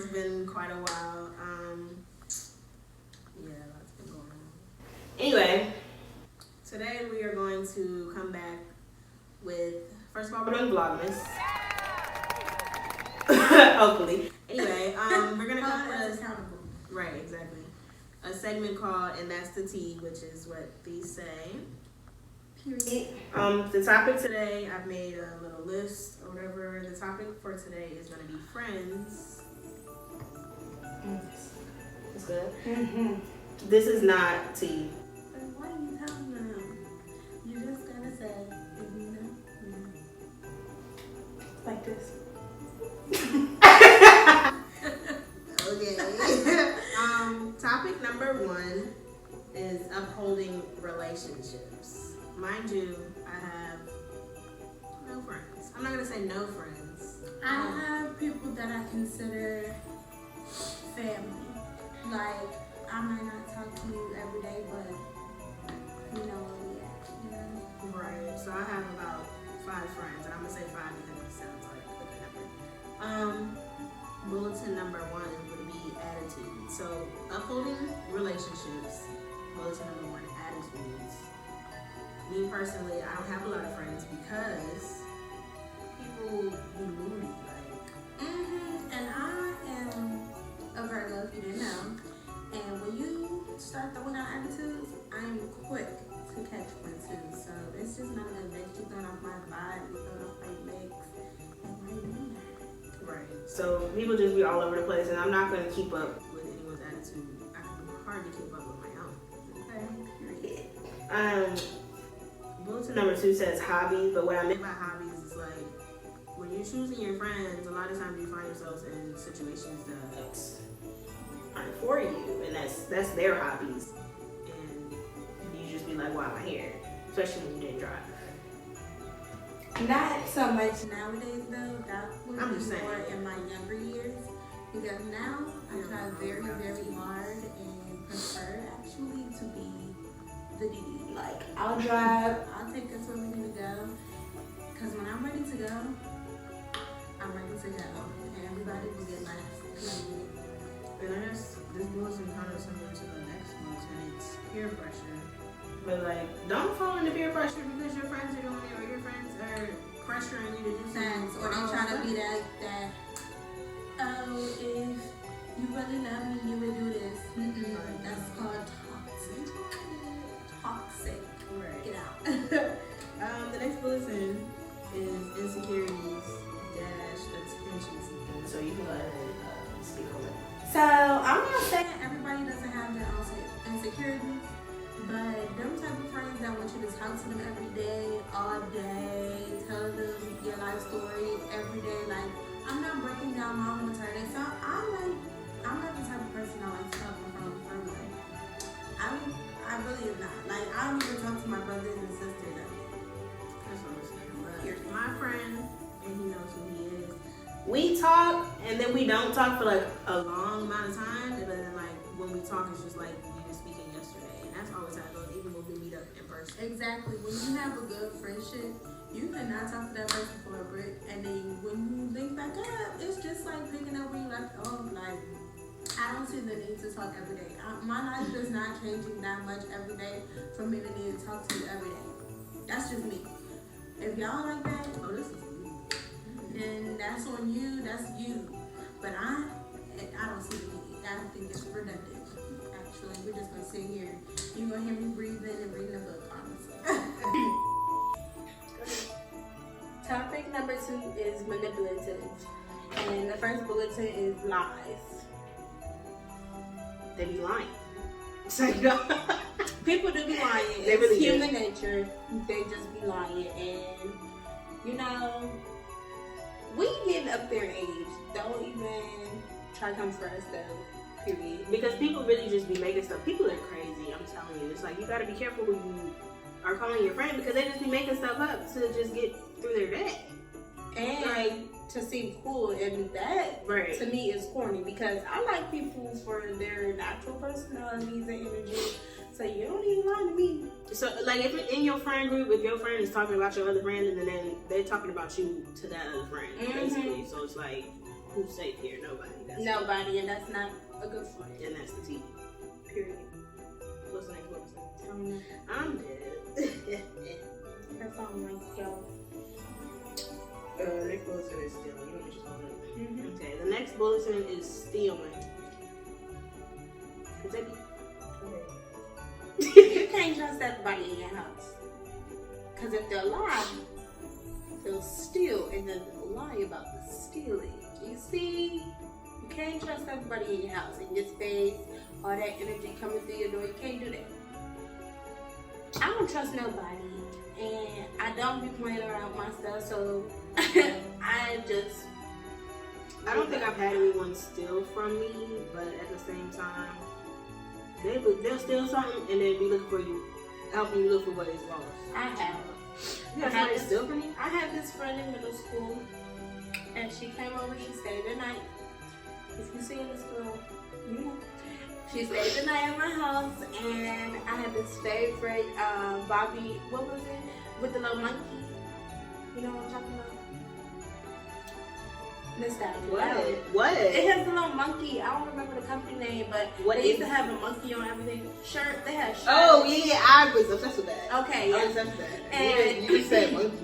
it's been quite a while. Yeah, that's been going on. Anyway, today we are going to come back with, first of all, we're doing Vlogmas. Hopefully. Anyway, we're gonna come with right, exactly. A segment called Andthatsthetea, which is what these say. Period. The topic today, I've made a little list or whatever. The topic for today is gonna be friends. That's good. Mm-hmm. This is not tea. But why are you telling them? You just gotta say, no. Like this. Okay. Topic number 1 is upholding relationships. Mind you, I have no friends. I'm not gonna say no friends. I have people that I consider family. Like, I might not talk to you every day, but you know where we at, you know? Right. So I have about 5 friends, and I'm gonna say 5 because it sounds like a good number. Bulletin number 1 would be attitude. So upholding relationships. Bulletin number 1, attitudes. Me personally, I don't have a lot of friends because people be moody, like. And I am a Virgo, if you didn't know. And when you start throwing out attitudes, I'm quick to catch one too. So it's just not gonna make you throw off my vibe, you throw off my legs, and why you doing that? Right. So people just be all over the place, and I'm not gonna keep up with anyone's attitude. I can hardly keep up with my own. Okay. Period. Bulletin number 2 says hobbies, but what I meant by hobbies is like when you're choosing your friends, a lot of times you find yourselves in situations that aren't for you, and that's their hobbies, and you just be like, why am I here? Especially when you didn't drive. Not so much nowadays though. That would I'm be just saying. more in my younger years. Because now I try very, very hard and prefer actually to be the DD. Like, I'll drive, I'll take us where we need to go. Because when I'm ready to go, I'm ready to go. And everybody will get last. And I guess this bulletin kind of similar to the next bulletin. It's peer pressure. But like, don't fall into peer pressure because your friends are doing it or your friends are pressuring you to do things. Or they try to be that, oh, if you really love me, you would do this. That's called toxic. Toxic. Right. Get out. The next bulletin is insecurities - attention seeking. So you can go ahead and speak on it. So I'm not saying everybody doesn't have their own insecurities, but them type of friends that want you to talk to them every day, all day, tell them your life story every day. Like, I'm not breaking down my own maternity. So I'm not the type of person that likes talking from further. I really am not. Like, I don't even talk to my brothers and sisters every day. That's what I'm saying. But my friend, and he knows who he is. We talk, and then we don't talk for like a long amount of time. And then like when we talk, it's just like we were speaking yesterday, and that's always how it goes. Even when we meet up in person. Exactly. When you have a good friendship, you cannot talk to that person for a break, and then when you link back up, it's just like picking up where you left off. Like, I don't see the need to talk every day. My life is not changing that much every day for me to need to talk to you every day. That's just me. If y'all like that, Oh, this is me. then that's on you. That's you. But I don't see the need. I don't think it's productive. Actually, we're just gonna sit here. You're gonna hear me breathing and reading a book, honestly. Topic number 2 is manipulative. And the first bulletin is lies. They be lying. So you know. People do be lying. They It's really do. human nature. They just be lying. And, you know, we getting up there in age. Don't even try to come for us though. Period. Because people really just be making stuff. People are crazy, I'm telling you. It's like you gotta be careful who you are calling your friend because they just be making stuff up to just get through their day. And Like, to seem cool, and that right. to me is corny because I like people for their natural personalities and energy. So you don't need to lie to me. So, like, if in your friend group, if your friend is talking about your other friend, and then they're talking about you to that other friend, basically. So it's like, who's safe here? Nobody. Nobody, and that's not a good friend. And that's the T. Period. What's the next bulletin? I don't know. I'm dead. Her phone like yo. Next bulletin is stealing. You know what you're talking about. Okay, the next bulletin is stealing. Cause they You can't trust everybody in your house. Because if they'll lie, they'll steal, and then they'll lie about the stealing. You see? You can't trust everybody in your house, in your space, all that energy coming through your door. You can't do that. I don't trust nobody, and I don't be playing around with my stuff, so I don't think I've had anyone steal from me, but at the same time, they'll steal something and then be looking for you, helping you look for what is lost. I have. You have somebody steal from you? I had this friend in middle school, and she came over. She stayed the night. If you see this girl, you know. She stayed the night at my house, and I had this favorite Bobby. What was it? With the little monkey. You know what I'm talking about? What? It has a little monkey. I don't remember the company name, but they used to have a monkey on everything. Shirt. They had shirts. Oh yeah, I was obsessed with that. Okay, yeah. I was obsessed with that. And you said monkey.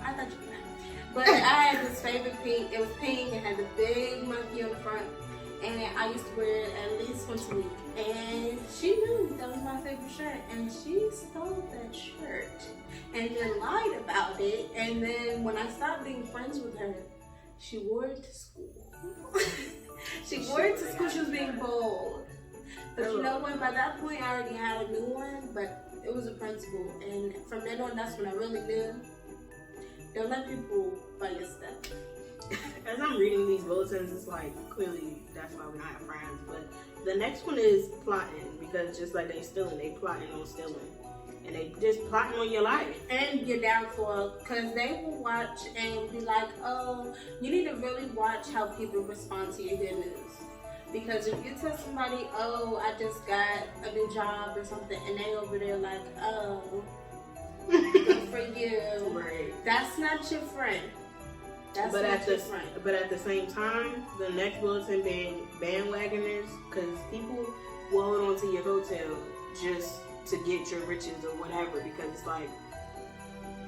I thought you meant. But I had this favorite pink. It was pink. It had the big monkey on the front, and I used to wear it at least once a week. And she knew that was my favorite shirt, and she stole that shirt and then lied about it. And then when I stopped being friends with her, she wore it to school. She wore it to school. She was being bold. But you know what? By that point, I already had a new one, but it was a principal. And from then on, that's when I really knew. Don't let people buy your stuff. As I'm reading these bulletins, it's like, clearly, that's why we don't have friends. But the next one is plotting, because just like they stealing, they plotting on stealing. And they just plotting on your life. And your downfall, because they will watch and be like, oh, you need to really watch how people respond to your good news. Because if you tell somebody, oh, I just got a new job or something, and they over there like, oh, good for you. Right. That's not your friend. That's not your friend. But at the same time, the next bulletin being bandwagoners, because people will hold on to your hotel just to get your riches or whatever, because it's like,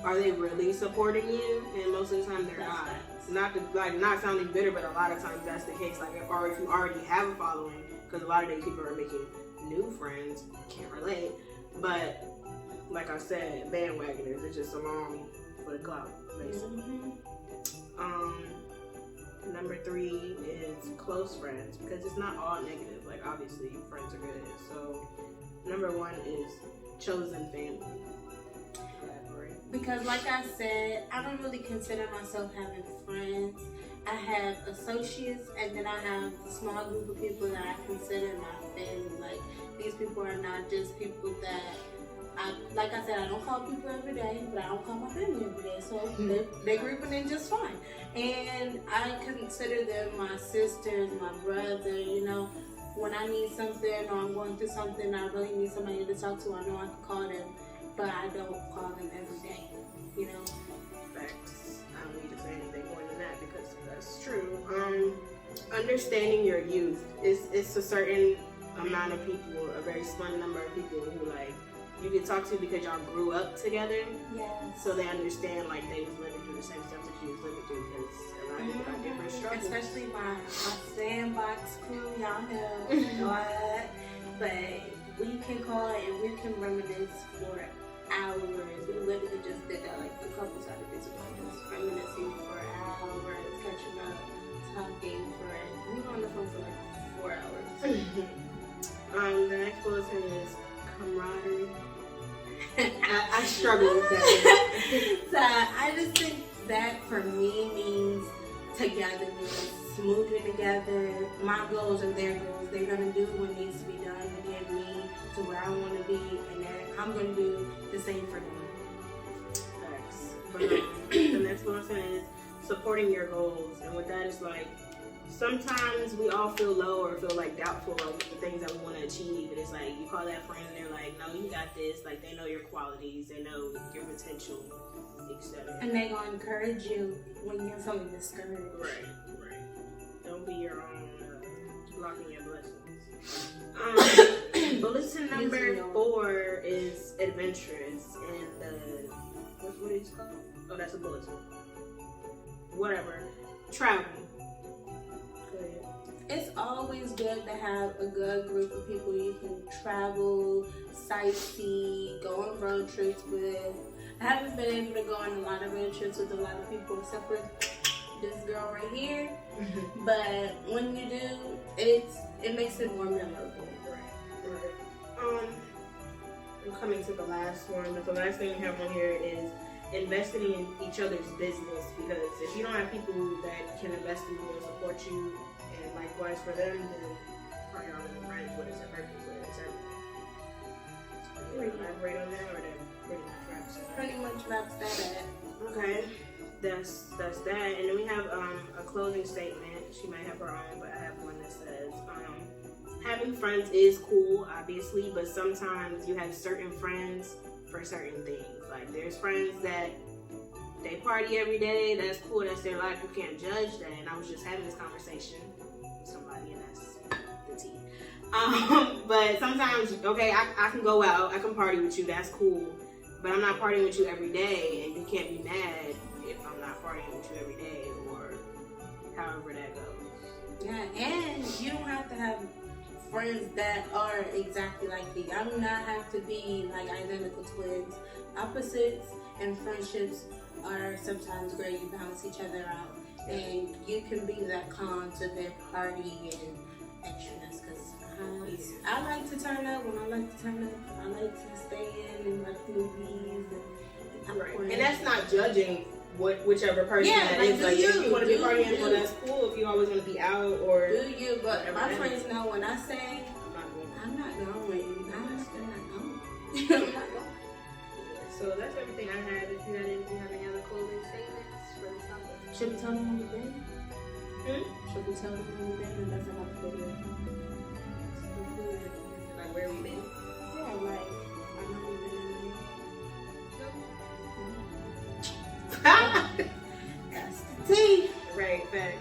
are they really supporting you? And most of the time they're not. Not to, like, not sounding bitter, but a lot of times that's the case. Like, or if you already have a following, because a lot of days people are making new friends, can't relate. But like I said, bandwagoners, it's just along for the clout, basically. Number 3 is close friends, because it's not all negative. Like, obviously friends are good. So number 1 is chosen family. Because like I said, I don't really consider myself having friends. I have associates, and then I have a small group of people that I consider my family. Like, these people are not just people that like I said, I don't call people every day, but I don't call my family every day. So they're grouping in just fine. And I consider them my sisters, my brother, you know. When I need something or I'm going through something, I really need somebody to talk to, I know I can call them, but I don't call them every day, you know. Facts. I don't need to say anything more than that, because that's true. Understanding your youth, it's a certain amount of people, a very small number of people who, like, you can talk to because y'all grew up together. Yes. So they understand, like, they was living through the same stuff that you was living through, because a lot of people got different struggles. Especially my sandbox crew, y'all know. But we can call and we can reminisce for hours. We literally just did that like a couple Saturdays ago. Just reminiscing for hours, catching up, talking for, we were on the phone for like 4 hours. The next bulletin is camaraderie. I struggle with that. So I just think that for me means togetherness, smoothing together. My goals are their goals. They're gonna do what needs to be done to get me to where I want to be, and then I'm gonna do the same for them. Facts. But the next bulletin is supporting your goals, and with that, it's like, sometimes we all feel low or feel like doubtful of the things that we want to achieve, and it's like you call that friend and they're like, no, you got this. Like, they know your qualities, they know your potential, etc. And they're gonna encourage you when you're feeling discouraged. Right. Don't be your own blocking your blessings. Bulletin number 4 is adventurous, and what is it called? Oh, that's a bulletin. Whatever. Travel. Go ahead. It's always good to have a good group of people you can travel, sightsee, go on road trips with. I haven't been able to go on a lot of road trips with a lot of people except for this girl right here. But when you do, it makes it more memorable. Right. I'm coming to the last one, but the last thing we have on here is investing in each other's business, because if you don't have people that can invest in you and support you, and likewise for them, then are y'all even friends? What is it? Purpose? What is it? Can you elaborate on that, or that pretty much wraps it up? Pretty much wraps that up. Okay, that's that. And then we have a closing statement. She might have her own, but I have one that says, having friends is cool, obviously, but sometimes you have certain friends for certain things. Like, there's friends that they party every day. That's cool. That's their life. You can't judge that. And I was just having this conversation with somebody, and that's the tea. But sometimes, okay, I can go out. I can party with you. That's cool. But I'm not partying with you every day, and you can't be mad if I'm not partying with you every day, or however that goes. Yeah, and you don't have to have friends that are exactly like you. I do not have to be like identical twins. Opposites and friendships are sometimes great. You balance each other out, and you can be that calm to their party and extraness. Because I like to turn up when I like to turn up. I like to stay in and watch movies and popcorn. And that's not judging whichever person that like, is. Like, if you want to be partying, well, that's cool. If you always want to be out, or do you? But my friends know when I say I'm not going. I'm not going. So that's everything I had. If you have any other closing statements for this topic? Should we tell them when we've been? Should we tell them when we've been? And that's about the video. Like, where we been? Yeah, like, I know we've been in the That's the tea. Right, fact.